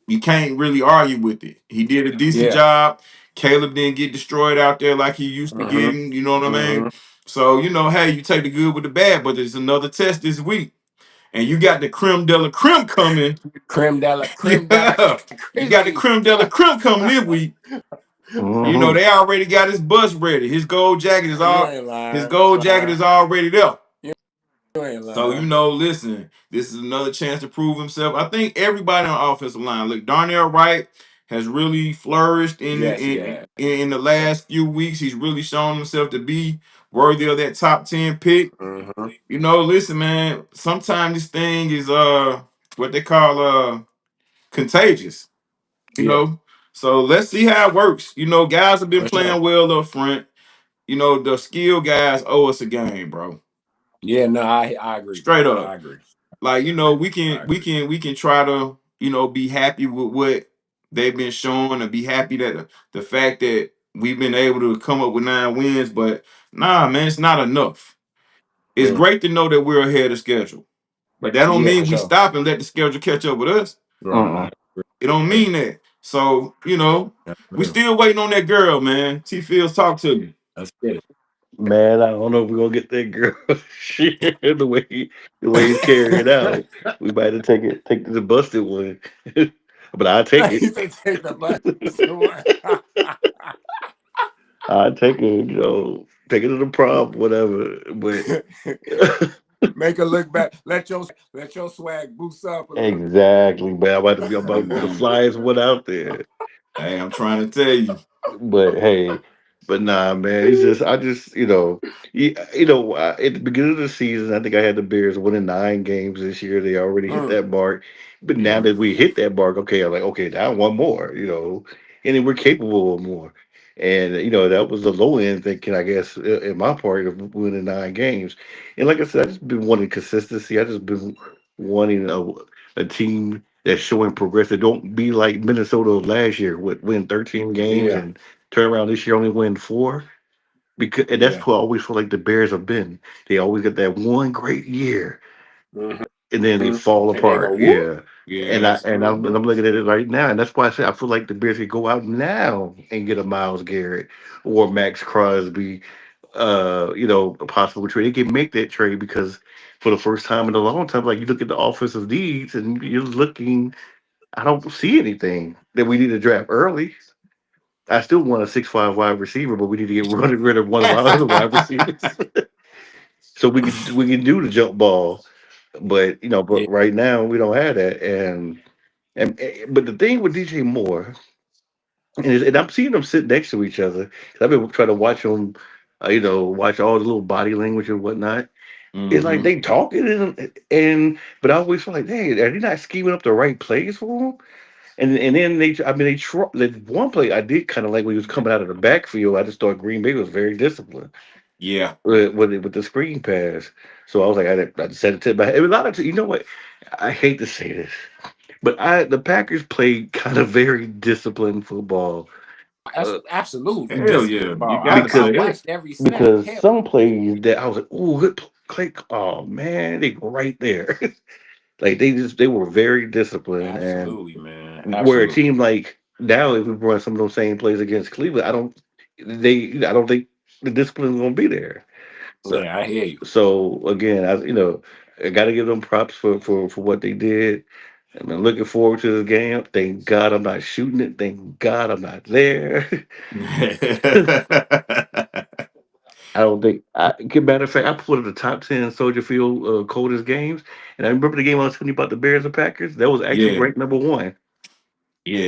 [SPEAKER 1] you can't really argue with it. He did a decent job. Caleb didn't get destroyed out there like he used to getting. You know what I mean? So, hey, you take the good with the bad, but there's another test this week. And you got the creme de la creme coming.
[SPEAKER 2] Creme de la
[SPEAKER 1] Yeah. You got the creme de la creme coming this week. They already got his bus ready. His gold jacket is already there.
[SPEAKER 2] You ain't lying.
[SPEAKER 1] So, listen, this is another chance to prove himself. I think everybody on the offensive line. Look, Darnell Wright has really flourished in the last few weeks. He's really shown himself to be worthy of that top 10 pick. Listen, man, sometimes this thing is what they call contagious. So let's see how it works. Guys have been playing well up front. The skill guys owe us a game, bro.
[SPEAKER 2] Yeah, no, I agree.
[SPEAKER 1] Straight up.
[SPEAKER 2] I agree.
[SPEAKER 1] Like, we can try to, be happy with what they've been showing and be happy that the fact that we've been able to come up with 9 wins, but nah, man, it's not enough. It's great to know that we're ahead of schedule. But that don't mean we stop and let the schedule catch up with us. It don't mean that. So, we still waiting on that girl, man. T Fields, talk to me.
[SPEAKER 2] Let's get it.
[SPEAKER 5] Man, I don't know if we're gonna get that girl. Shit, the way he's carrying it out, we might have take the busted one. But I'll take
[SPEAKER 2] He
[SPEAKER 5] it.
[SPEAKER 2] said take the busted one.
[SPEAKER 5] I'll take it, take it to the prom, whatever. But
[SPEAKER 2] Make her look back. Let your swag boost up a little.
[SPEAKER 5] exactly, man. I'm about to flyest one out there.
[SPEAKER 1] Hey, I'm trying to tell you.
[SPEAKER 5] But hey, but nah, man. It's just at the beginning of the season, I think I had the Bears winning 9 games this year. They already hit that mark. But now that we hit that mark, okay, I'm like, okay, now one more, and then we're capable of more. And that was the low end thinking, I guess, in my part of winning 9 games. And like I said, I just been wanting consistency. I just been wanting a team that's showing progress. That don't be like Minnesota last year, with win 13 games and turn around this year only win 4. because and that's
[SPEAKER 2] Yeah.
[SPEAKER 5] what I always feel like the Bears have been. They always get that one great year,
[SPEAKER 2] Hmm.
[SPEAKER 5] and then they fall
[SPEAKER 2] And they go
[SPEAKER 5] apart.
[SPEAKER 2] whoop.
[SPEAKER 5] Yeah. And I
[SPEAKER 1] Yes.
[SPEAKER 5] and I'm and I'm looking at it right now, and that's why I say I feel like the Bears could go out now and get a Myles Garrett or Max Crosby, a possible trade. They can make that trade because for the first time in a long time, like you look at the offensive needs and you're looking, I don't see anything that we need to draft early. I still want a 6'5" wide receiver, but we need to get rid of one of our other wide receivers. So we can do the jump ball. But
[SPEAKER 2] Yeah.
[SPEAKER 5] right now we don't have that. But the thing with DJ Moore, and I'm seeing them sit next to each other. 'Cause I've been trying to watch them, watch all the little body language and whatnot. It's like
[SPEAKER 1] Mm-hmm.
[SPEAKER 5] they talking but I always feel like, hey, are they not scheming up the right plays for him? And then the one play I did kind of like when he was coming out of the backfield. I just thought Green Bay was very disciplined
[SPEAKER 1] Yeah.
[SPEAKER 5] with the screen pass. So I was like, I just said it to my head. A lot of, you know what? I hate to say this, but the Packers played kind of very disciplined football.
[SPEAKER 2] That's
[SPEAKER 5] Uh,
[SPEAKER 2] absolutely
[SPEAKER 1] Hell
[SPEAKER 2] disciplined
[SPEAKER 1] yeah. You
[SPEAKER 2] ball.
[SPEAKER 1] gotta
[SPEAKER 2] I
[SPEAKER 5] because
[SPEAKER 1] say that.
[SPEAKER 2] watched every snap.
[SPEAKER 5] because
[SPEAKER 2] Hell,
[SPEAKER 5] some plays that I was like, oh, good click. Oh man, they go right there. Like they were very disciplined, and
[SPEAKER 2] absolutely, man.
[SPEAKER 5] where it
[SPEAKER 2] Absolutely.
[SPEAKER 5] seemed like now if we run some of those same plays against Cleveland, I don't think the discipline is gonna be there. So
[SPEAKER 2] Yeah, I hear you.
[SPEAKER 5] so again, I got to give them props for what they did. And I'm looking forward to the game. Thank God I'm not shooting it. Thank God I'm not there. I don't think. Matter of fact, I put it the top 10 Soldier Field coldest games, and I remember the game I was telling you about the Bears and Packers. That was actually
[SPEAKER 1] Yeah.
[SPEAKER 5] ranked number one.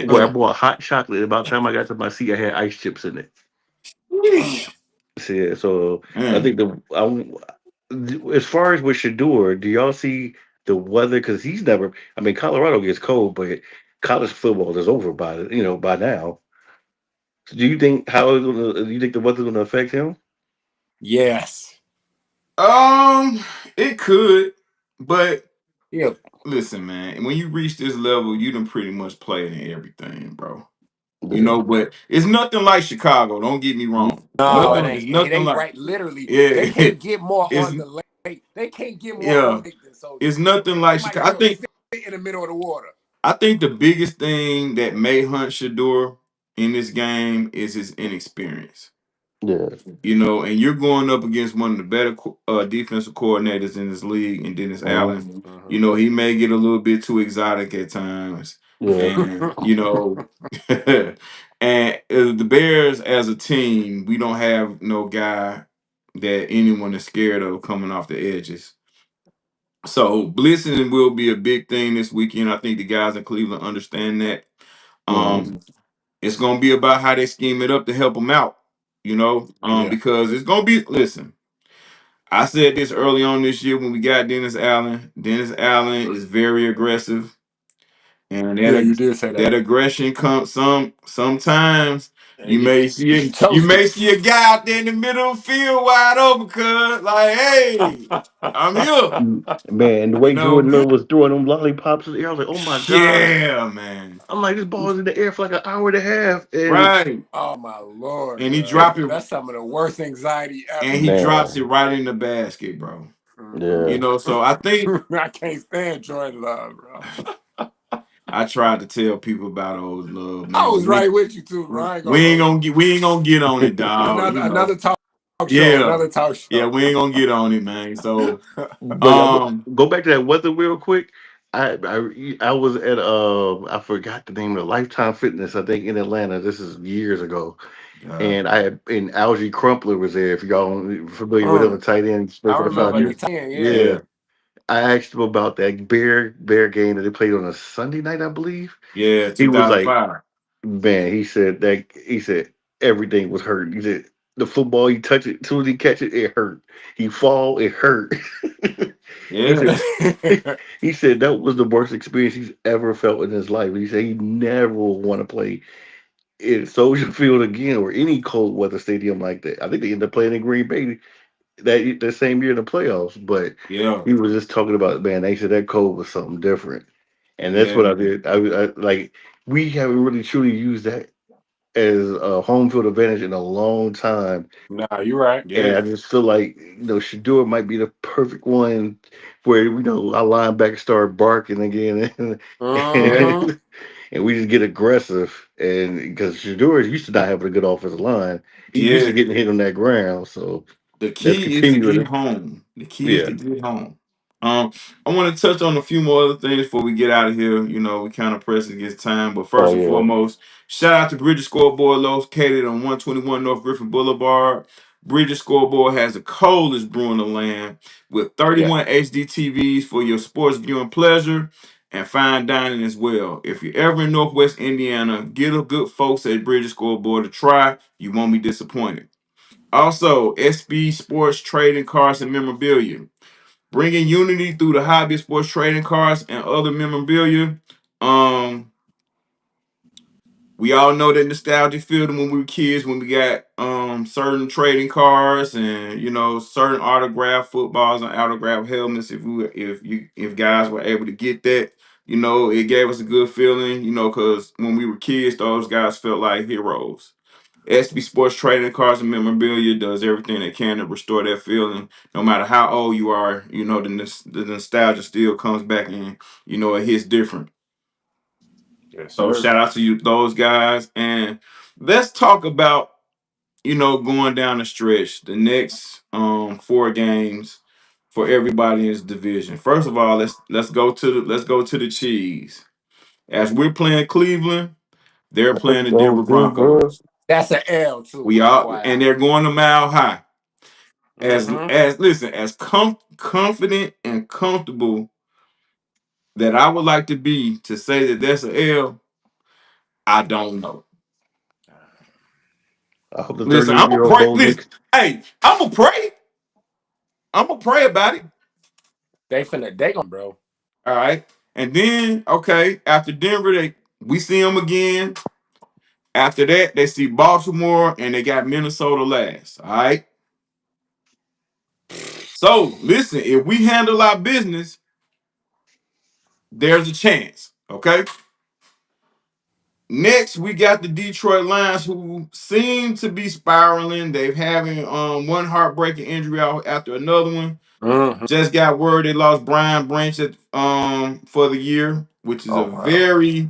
[SPEAKER 5] Where I
[SPEAKER 1] Yes.
[SPEAKER 5] bought hot chocolate. About the time I got to my seat, I had ice chips in it.
[SPEAKER 2] Damn.
[SPEAKER 5] See, so I
[SPEAKER 1] Man.
[SPEAKER 5] think as far as with Shedeur, do y'all see the weather? Because he's never. I mean, Colorado gets cold, but college football is over by now. So do you think do you think the weather's going to affect him?
[SPEAKER 2] Yes.
[SPEAKER 1] It could, but
[SPEAKER 2] Yeah.
[SPEAKER 1] listen, man, when you reach this level, you done pretty much played in everything, bro.
[SPEAKER 5] Yeah.
[SPEAKER 1] But it's nothing like Chicago. Don't get me wrong.
[SPEAKER 2] No, it
[SPEAKER 1] Nothing.
[SPEAKER 2] ain't.
[SPEAKER 1] It's
[SPEAKER 2] It
[SPEAKER 1] nothing
[SPEAKER 2] ain't
[SPEAKER 1] like.
[SPEAKER 2] right. Literally, they
[SPEAKER 1] Yeah.
[SPEAKER 2] can't get more
[SPEAKER 1] It's
[SPEAKER 2] on the lake. They can't get more on
[SPEAKER 1] yeah.
[SPEAKER 2] the lake than Soldier
[SPEAKER 1] It's
[SPEAKER 2] Field.
[SPEAKER 1] nothing
[SPEAKER 2] They
[SPEAKER 1] like
[SPEAKER 2] might
[SPEAKER 1] Chicago.
[SPEAKER 2] as well sit in the middle of the water.
[SPEAKER 1] I think the biggest thing that may hunt Shador in this game is his inexperience.
[SPEAKER 5] Yeah.
[SPEAKER 1] And you're going up against one of the better defensive coordinators in this league, and Dennis
[SPEAKER 5] Mhm.
[SPEAKER 1] Allen.
[SPEAKER 2] Mhm.
[SPEAKER 1] He may get a little bit too exotic at times,
[SPEAKER 5] Yeah.
[SPEAKER 1] and and the Bears as a team, we don't have no guy that anyone is scared of coming off the edges. So blitzing will be a big thing this weekend. I think the guys in Cleveland understand that.
[SPEAKER 5] Mhm.
[SPEAKER 1] Um, it's gonna be about how they scheme it up to help them out.
[SPEAKER 2] Yeah.
[SPEAKER 1] Because it's gonna be. Listen, I said this early on this year when we got Dennis Allen. Dennis Allen is very aggressive, and
[SPEAKER 2] Yeah, you did say
[SPEAKER 1] that
[SPEAKER 2] that.
[SPEAKER 1] aggression comes sometimes.
[SPEAKER 2] And
[SPEAKER 1] You may
[SPEAKER 2] you
[SPEAKER 1] see you
[SPEAKER 2] toasted.
[SPEAKER 1] may see a guy out there in the middle of the field wide open, cuz like, hey, I'm here.
[SPEAKER 5] Man, the
[SPEAKER 1] You
[SPEAKER 5] way Jordan
[SPEAKER 1] know,
[SPEAKER 5] Love was throwing them lollipops in the air, I was like, oh my God.
[SPEAKER 1] yeah, man,
[SPEAKER 5] I'm like, this ball is in the air for like an hour and a half. And
[SPEAKER 1] right.
[SPEAKER 2] Oh my lord,
[SPEAKER 1] And he
[SPEAKER 2] bro.
[SPEAKER 1] drop it,
[SPEAKER 2] That's some of the worst anxiety
[SPEAKER 1] and
[SPEAKER 2] ever.
[SPEAKER 1] he drops it
[SPEAKER 5] man,
[SPEAKER 1] right in the basket, bro.
[SPEAKER 2] Hmm.
[SPEAKER 5] yeah.
[SPEAKER 1] So I think
[SPEAKER 2] I can't stand Jordan Love, bro.
[SPEAKER 1] I tried to tell people about old love,
[SPEAKER 2] I
[SPEAKER 1] man, but
[SPEAKER 2] was right with you too, bro. I ain't gonna hold you.
[SPEAKER 1] we ain't gonna get on it, dog.
[SPEAKER 2] Another talk show.
[SPEAKER 1] Yeah,
[SPEAKER 2] Another talk
[SPEAKER 1] yeah,
[SPEAKER 2] show.
[SPEAKER 1] we ain't gonna get on it, man. So,
[SPEAKER 5] But
[SPEAKER 1] um,
[SPEAKER 5] go back to that weather real quick. I was at I forgot the name of the Lifetime Fitness, I think in Atlanta. This is years ago.
[SPEAKER 1] God,
[SPEAKER 5] And Algie Crumpler was there. If y'all familiar with him, a tight end, he played
[SPEAKER 2] I
[SPEAKER 5] for the
[SPEAKER 2] remember
[SPEAKER 1] yeah,
[SPEAKER 2] the
[SPEAKER 5] Falcons.
[SPEAKER 2] 10, yeah.
[SPEAKER 5] Yeah.
[SPEAKER 1] yeah,
[SPEAKER 5] I asked him about that bear game that they played on a Sunday night, I believe.
[SPEAKER 1] yeah,
[SPEAKER 5] He was like,
[SPEAKER 1] 2005.
[SPEAKER 5] man, he said everything was hurt. He said the football he touch it, as soon as he catch it, it hurt. He fall, it hurt. he
[SPEAKER 1] Yeah,
[SPEAKER 5] said he said that was the worst experience he's ever felt in his life. He said he never will want to play in Soldier Field again or any cold weather stadium like that. I think they ended up playing in Green Bay that same year in the playoffs. But
[SPEAKER 1] yeah,
[SPEAKER 5] he was just talking about, man, they said that cold was something different, and that's
[SPEAKER 1] yeah,
[SPEAKER 5] what I
[SPEAKER 1] man.
[SPEAKER 5] did. I like we haven't really truly used that. as a home field advantage in a long time.
[SPEAKER 2] Nah, you're right.
[SPEAKER 5] And
[SPEAKER 1] Yeah,
[SPEAKER 5] I just feel like, Shedeur might be the perfect one where, our linebackers start barking again
[SPEAKER 1] yeah,
[SPEAKER 2] Mm-hmm.
[SPEAKER 5] and we just get aggressive. And because Shedeur is used to not having a good offensive line, he's used to
[SPEAKER 1] yeah.
[SPEAKER 5] getting hit on that ground. So
[SPEAKER 1] The
[SPEAKER 5] let's
[SPEAKER 1] key is to
[SPEAKER 5] continue
[SPEAKER 1] get
[SPEAKER 5] it.
[SPEAKER 1] home. The key is
[SPEAKER 5] Yeah.
[SPEAKER 1] to get home. I want to touch on a few more other things before we get out of here. We kind of press against time, but
[SPEAKER 5] Oh,
[SPEAKER 1] first and
[SPEAKER 5] yeah.
[SPEAKER 1] foremost, shout out to Bridges Scoreboard located on 121 North Griffin Boulevard. Bridges Scoreboard has the coldest brew in the land with
[SPEAKER 2] Yeah.
[SPEAKER 1] 31 HD TVs for your sports viewing pleasure and fine dining as well. If you're ever in Northwest Indiana, get a good folks at Bridges Scoreboard to try. You won't be disappointed. Also, SB Sports Trading Cards and Memorabilia. Bringing unity through the hobby of sports trading cards and other memorabilia. Um, we all know that nostalgic feeling when we were kids, when we got certain trading cards and certain autographed footballs and autographed helmets. If guys were able to get that, it gave us a good feeling. Because when we were kids, those guys felt like heroes. SB Sports Trading Cards and Memorabilia does everything they can to restore that feeling. No matter how old you are, the nostalgia still comes back and, it hits different.
[SPEAKER 2] Yes,
[SPEAKER 1] So
[SPEAKER 2] sir.
[SPEAKER 1] shout out to you, those guys. And let's talk about, going down the stretch, the next 4 games for everybody in this division. First of all, let's go to the Chiefs. As we're playing Cleveland, they're playing the Denver Broncos.
[SPEAKER 2] That's an L too,
[SPEAKER 1] We all and
[SPEAKER 2] FYI.
[SPEAKER 1] they're going a mile high. as
[SPEAKER 2] Mm-hmm.
[SPEAKER 1] as listen as confident and comfortable that I would like to be to say that that's an L. I don't know.
[SPEAKER 5] I hope the
[SPEAKER 1] Listen,
[SPEAKER 5] 38
[SPEAKER 1] I'm
[SPEAKER 5] year
[SPEAKER 1] gonna
[SPEAKER 5] old
[SPEAKER 1] pray.
[SPEAKER 5] Bo
[SPEAKER 1] Listen,
[SPEAKER 5] Nix.
[SPEAKER 1] hey, I'm gonna pray. I'm gonna pray about it.
[SPEAKER 2] They gonna bro.
[SPEAKER 1] All right, and then okay, after Denver, we see them again. After that, they see Baltimore and they got Minnesota last. All right. So listen, if we handle our business, there's a chance. Okay. Next, we got the Detroit Lions, who seem to be spiraling. They've having one heartbreaking injury out after another one.
[SPEAKER 2] Mm-hmm.
[SPEAKER 1] Just got word they lost Brian Branch for the year, which is a
[SPEAKER 2] Oh wow.
[SPEAKER 1] very,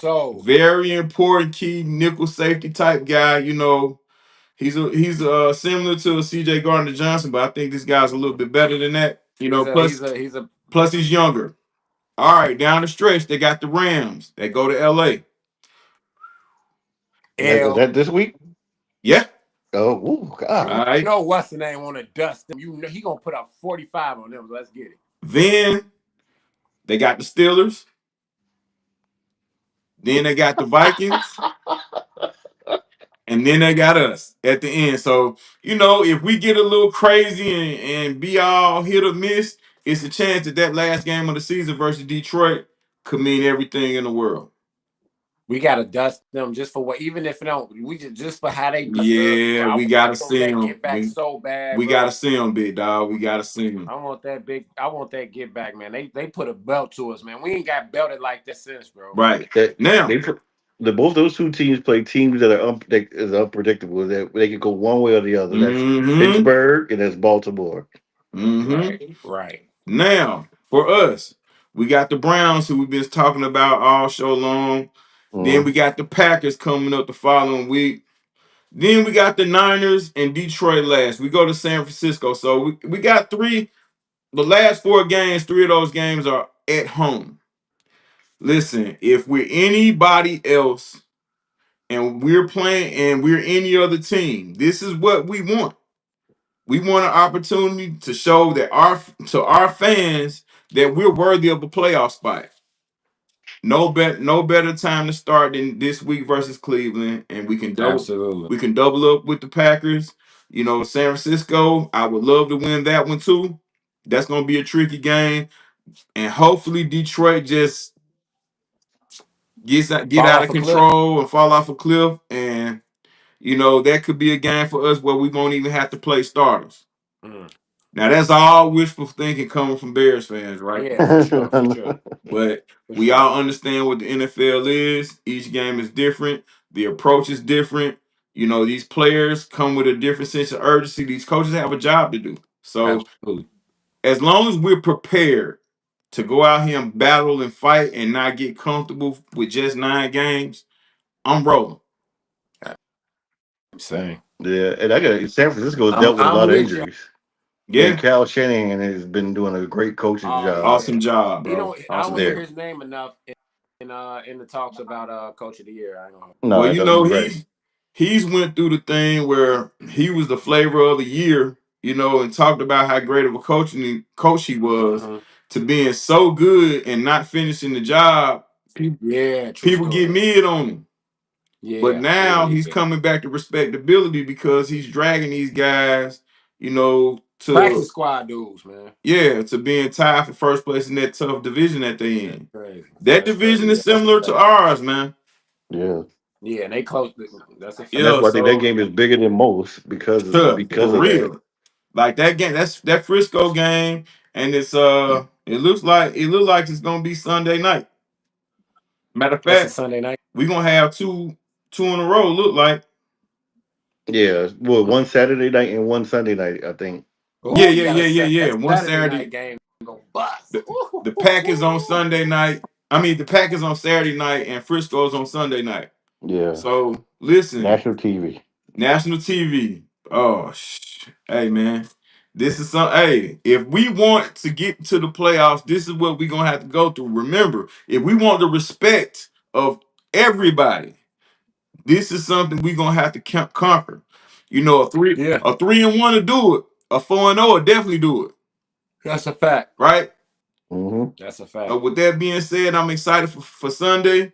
[SPEAKER 2] So
[SPEAKER 1] very important key nickel safety type guy. He's similar to a CJ Gardner Johnson, but I think this guy's a little bit better than that.
[SPEAKER 2] he's a
[SPEAKER 1] Plus
[SPEAKER 2] he's a he's a
[SPEAKER 1] plus he's younger. All right, down the stretch, they got the Rams. They go to LA.
[SPEAKER 5] Is
[SPEAKER 2] L.
[SPEAKER 5] that this week?
[SPEAKER 1] Yeah.
[SPEAKER 5] Oh, ooh,
[SPEAKER 2] You
[SPEAKER 1] All
[SPEAKER 5] God.
[SPEAKER 1] right.
[SPEAKER 2] know what's the name on the dust them. You know he gonna put up 45 on them. Let's get it.
[SPEAKER 1] Then they got the Steelers. Then they got the Vikings. And then they got us at the end. So, if we get a little crazy and be all hit or miss, it's a chance that last game of the season versus Detroit could mean everything in the world.
[SPEAKER 2] We gotta dust them just for what, even if it don't, we just for how they dust us, bro.
[SPEAKER 1] Yeah,
[SPEAKER 2] I
[SPEAKER 1] we
[SPEAKER 2] want
[SPEAKER 1] gotta see
[SPEAKER 2] that
[SPEAKER 1] them.
[SPEAKER 2] get back so bad,
[SPEAKER 1] We gotta
[SPEAKER 2] bro.
[SPEAKER 1] see them, big dog. We gotta see them.
[SPEAKER 2] I want that get back, man. They put a belt to us, man. We ain't got belted like that since, bro.
[SPEAKER 1] Right
[SPEAKER 5] That
[SPEAKER 1] now.
[SPEAKER 5] they put both those two teams play teams that are is unpredictable. That they can go one way or the other. That's
[SPEAKER 1] Mm-hmm.
[SPEAKER 5] Pittsburgh and that's Baltimore.
[SPEAKER 1] Mm-hmm.
[SPEAKER 2] Right, right.
[SPEAKER 1] Now, for us, we got the Browns, who we've been talking about all show long. Then we
[SPEAKER 5] Mm.
[SPEAKER 1] got the Packers coming up the following week. Then we got the Niners and Detroit last. We go to San Francisco. So we got the last 4 games, 3 of those games are at home. Listen, if we're anybody else and we're playing and we're any other team, this is what we want. We want an opportunity to show that our fans that we're worthy of a playoff spot. No better time to start than this week versus Cleveland, and
[SPEAKER 2] Absolutely.
[SPEAKER 1] we can double up with the Packers. San Francisco, I would love to win that one too. That's gonna be a tricky game, and hopefully Detroit just get
[SPEAKER 2] Fall
[SPEAKER 1] out of
[SPEAKER 2] off a cliff.
[SPEAKER 1] control and fall off a cliff, and that could be a game for us where we won't even have to play starters.
[SPEAKER 2] Mm.
[SPEAKER 1] Now that's all wishful thinking coming from Bears fans, right?
[SPEAKER 2] Yeah, for sure, for sure,
[SPEAKER 1] But
[SPEAKER 2] for
[SPEAKER 1] we
[SPEAKER 2] sure.
[SPEAKER 1] all understand what the NFL is. Each game is different. The approach is different. You know, these players come with a different sense of urgency. These coaches have a job to do. So
[SPEAKER 2] Absolutely.
[SPEAKER 1] as long as we're prepared to go out here and battle and fight and not get comfortable with just 9 games, I'm rolling.
[SPEAKER 2] I'm saying.
[SPEAKER 5] Yeah, and I got San Francisco has dealt with a
[SPEAKER 2] I'm
[SPEAKER 5] lot of
[SPEAKER 2] with you.
[SPEAKER 5] injuries, and
[SPEAKER 1] Yeah,
[SPEAKER 5] Cal Shanahan has been doing a great coaching
[SPEAKER 2] Oh
[SPEAKER 5] job.
[SPEAKER 2] yeah.
[SPEAKER 1] awesome job,
[SPEAKER 2] You
[SPEAKER 1] bro.
[SPEAKER 2] know, I
[SPEAKER 1] Awesome
[SPEAKER 2] don't hear
[SPEAKER 5] There,
[SPEAKER 1] job.
[SPEAKER 2] his name enough in the talks about coach of the year. I ain't gonna.
[SPEAKER 5] no,
[SPEAKER 1] Well,
[SPEAKER 5] I
[SPEAKER 1] you
[SPEAKER 5] know
[SPEAKER 1] know,
[SPEAKER 5] you're right.
[SPEAKER 1] he's went through the thing where he was the flavor of the year, you know, and talked about how great of a coach he was,
[SPEAKER 2] Mm-hmm.
[SPEAKER 1] to being so good and not finishing the job.
[SPEAKER 2] Yeah, true
[SPEAKER 1] People get
[SPEAKER 2] story.
[SPEAKER 1] mid on him. But
[SPEAKER 2] Yeah,
[SPEAKER 1] now
[SPEAKER 2] yeah,
[SPEAKER 1] he's
[SPEAKER 2] yeah.
[SPEAKER 1] coming back to respectability because he's dragging these guys, you know,
[SPEAKER 2] Practice
[SPEAKER 1] to
[SPEAKER 2] squad dudes, man.
[SPEAKER 1] to being tied for first place in that tough division that they
[SPEAKER 2] That's
[SPEAKER 1] in.
[SPEAKER 2] crazy.
[SPEAKER 1] That
[SPEAKER 2] That's
[SPEAKER 1] division
[SPEAKER 2] crazy.
[SPEAKER 1] is
[SPEAKER 2] Yeah, that's a
[SPEAKER 1] similar to
[SPEAKER 2] fact.
[SPEAKER 1] ours, man.
[SPEAKER 5] Yeah,
[SPEAKER 2] Yeah, and they close. That's a
[SPEAKER 5] and that's
[SPEAKER 1] Yeah,
[SPEAKER 2] fact.
[SPEAKER 5] why I think that
[SPEAKER 1] so
[SPEAKER 5] game is bigger than most because
[SPEAKER 1] for
[SPEAKER 5] of that.
[SPEAKER 1] real. Like that game, that's that Frisco game, and it looks like it's gonna be Sunday night. Matter of
[SPEAKER 2] That's a
[SPEAKER 1] fact,
[SPEAKER 2] Sunday night.
[SPEAKER 1] we're gonna have two in a row, look like.
[SPEAKER 5] Yeah, well, one Saturday night and one Sunday night, I think.
[SPEAKER 1] Yeah,
[SPEAKER 2] Oh, you
[SPEAKER 1] yeah,
[SPEAKER 2] got
[SPEAKER 1] yeah,
[SPEAKER 2] to
[SPEAKER 1] yeah,
[SPEAKER 2] set
[SPEAKER 1] yeah.
[SPEAKER 2] that
[SPEAKER 1] One
[SPEAKER 2] Saturday night
[SPEAKER 1] Saturday,
[SPEAKER 2] game go bust.
[SPEAKER 1] the Packers on Sunday night. I mean the Packers on Saturday night and Frisco's on Sunday night.
[SPEAKER 5] Yeah,
[SPEAKER 1] So listen,
[SPEAKER 5] national TV.
[SPEAKER 1] national TV. Oh, hey man, this is some. Hey, if we want to get to the playoffs, this is what we're gonna have to go through. Remember, if we want the respect of everybody, this is something we're gonna have to conquer. You know,
[SPEAKER 2] Yeah,
[SPEAKER 1] a 3-1 to do it. A 4-0 will definitely do it.
[SPEAKER 2] that's a fact.
[SPEAKER 1] Right.
[SPEAKER 5] Hmm.
[SPEAKER 2] That's a fact.
[SPEAKER 1] With that being said, I'm excited for Sunday.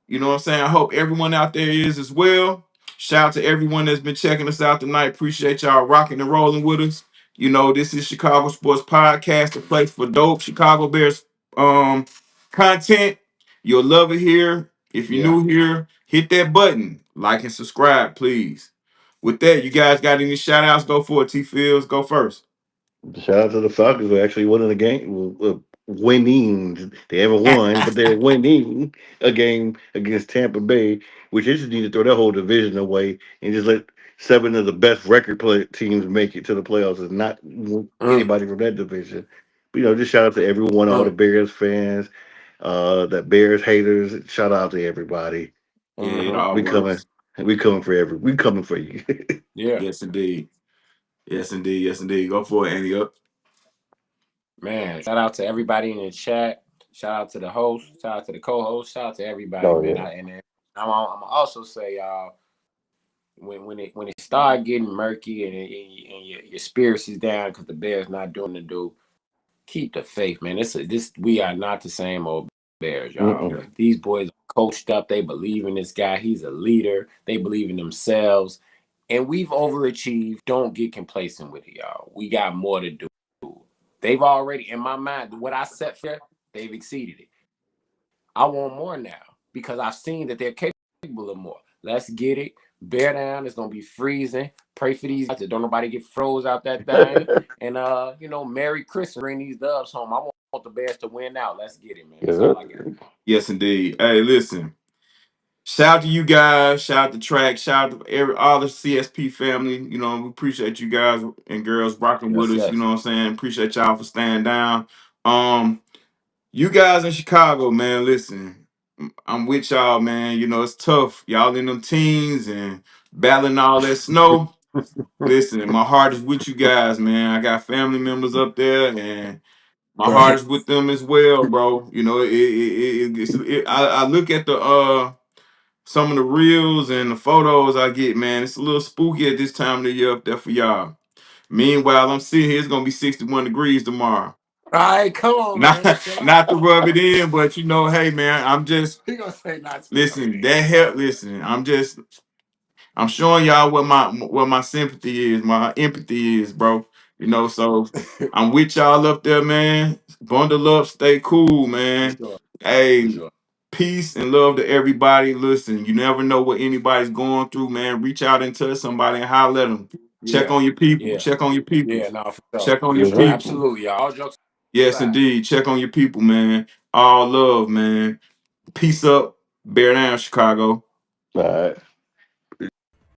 [SPEAKER 1] You know what I'm saying? I hope everyone out there is as well. Shout out to everyone that's been checking us out tonight. Appreciate y'all rocking and rolling with us. You know, this is Chicago Sports Podcast, a place for dope Chicago Bears content. You'll love it here. If you're
[SPEAKER 2] Yeah.
[SPEAKER 1] new here, hit that button, like and subscribe, please. With that, you guys got any shout outs? Go for it, T Fields. Go first.
[SPEAKER 5] Shout out to the Falcons who actually won in the game, winning. They haven't won, but they're winning a game against Tampa Bay, which they just need to throw that whole division away and just let seven of the best teams make it to the playoffs and not
[SPEAKER 2] Mm,
[SPEAKER 5] anybody from that division. But, just shout out to everyone, all the
[SPEAKER 2] mm,
[SPEAKER 5] Bears fans, the Bears haters. Shout out to everybody.
[SPEAKER 1] Yeah, it
[SPEAKER 2] hmm
[SPEAKER 1] all
[SPEAKER 5] We coming,
[SPEAKER 1] works.
[SPEAKER 5] we coming for you.
[SPEAKER 2] Yeah,
[SPEAKER 1] Yes, indeed. Yes, indeed. Yes, indeed. Go for it, Andy. Up.
[SPEAKER 2] man. Shout out to everybody in the chat. Shout out to the host. Shout out to the co-host. Shout out to everybody,
[SPEAKER 5] Oh
[SPEAKER 2] man.
[SPEAKER 5] yeah.
[SPEAKER 2] And then I'm also say, y'all, when it start getting murky and your spirits is down because the Bears not doing the do, keep the faith, man. This we are not the same old Bears, y'all.
[SPEAKER 5] Mm-mm.
[SPEAKER 1] Yeah.
[SPEAKER 2] These boys are coached up. They believe in this guy. He's a leader. They believe in themselves. And we've overachieved. Don't get complacent with it, y'all. We got more to do. They've already, in my mind, what I set for, they've exceeded it. I want more now because I've seen that they're capable of more. Let's get it. Bear down. It's gonna be freezing. Pray for these guys that don't nobody get froze out that thing. And Merry Christmas. Bring these dubs home. I want the Bears to win out. Let's get it, man. That's
[SPEAKER 5] Yeah.
[SPEAKER 2] all I got.
[SPEAKER 1] Yes, indeed. Hey, listen. Shout out to you guys. Shout out to Track. Shout out to all the CSP family. You know, we appreciate you guys and girls rocking with
[SPEAKER 2] Yes,
[SPEAKER 1] us. You
[SPEAKER 2] yes.
[SPEAKER 1] know what I'm saying? Appreciate y'all for staying down. You guys in Chicago, man, listen. I'm with y'all, man. You know, it's tough. Y'all in them teens and battling all that snow. Listen, my heart is with you guys, man. I got family members up there, and my heart
[SPEAKER 2] Right.
[SPEAKER 1] is with them as well, bro. You know, I look at the some of the reels and the photos I get, man. It's a little spooky at this time of the year up there for y'all. Meanwhile, I'm sitting here. It's gonna be 61 degrees tomorrow.
[SPEAKER 2] All right, come on,
[SPEAKER 1] Not
[SPEAKER 2] man. Chill
[SPEAKER 1] not
[SPEAKER 2] out.
[SPEAKER 1] to rub it in, but hey, man. I'm just
[SPEAKER 2] He gonna say not to rub it
[SPEAKER 1] listen.
[SPEAKER 2] in.
[SPEAKER 1] That help. Listen, I'm showing y'all what my sympathy is, my empathy is, bro. You know, so I'm with y'all up there, man. Bundle up, stay cool,
[SPEAKER 2] For
[SPEAKER 1] man.
[SPEAKER 2] sure. For
[SPEAKER 1] Hey,
[SPEAKER 2] sure.
[SPEAKER 1] peace and love to everybody. Listen, you never know what anybody's going through, man. Reach out and touch somebody and holler at them. Check
[SPEAKER 2] Yeah.
[SPEAKER 1] on your people.
[SPEAKER 2] Yeah.
[SPEAKER 1] Check on your people.
[SPEAKER 2] Yeah. No, for sure.
[SPEAKER 1] Check on
[SPEAKER 2] For
[SPEAKER 1] your
[SPEAKER 5] Yes,
[SPEAKER 2] sure.
[SPEAKER 5] sir.
[SPEAKER 1] people.
[SPEAKER 2] Absolutely, y'all. All jokes
[SPEAKER 1] Yes,
[SPEAKER 2] aside.
[SPEAKER 1] indeed. Check on your people, man. All love, man. Peace up. Bear down, Chicago.
[SPEAKER 5] All right.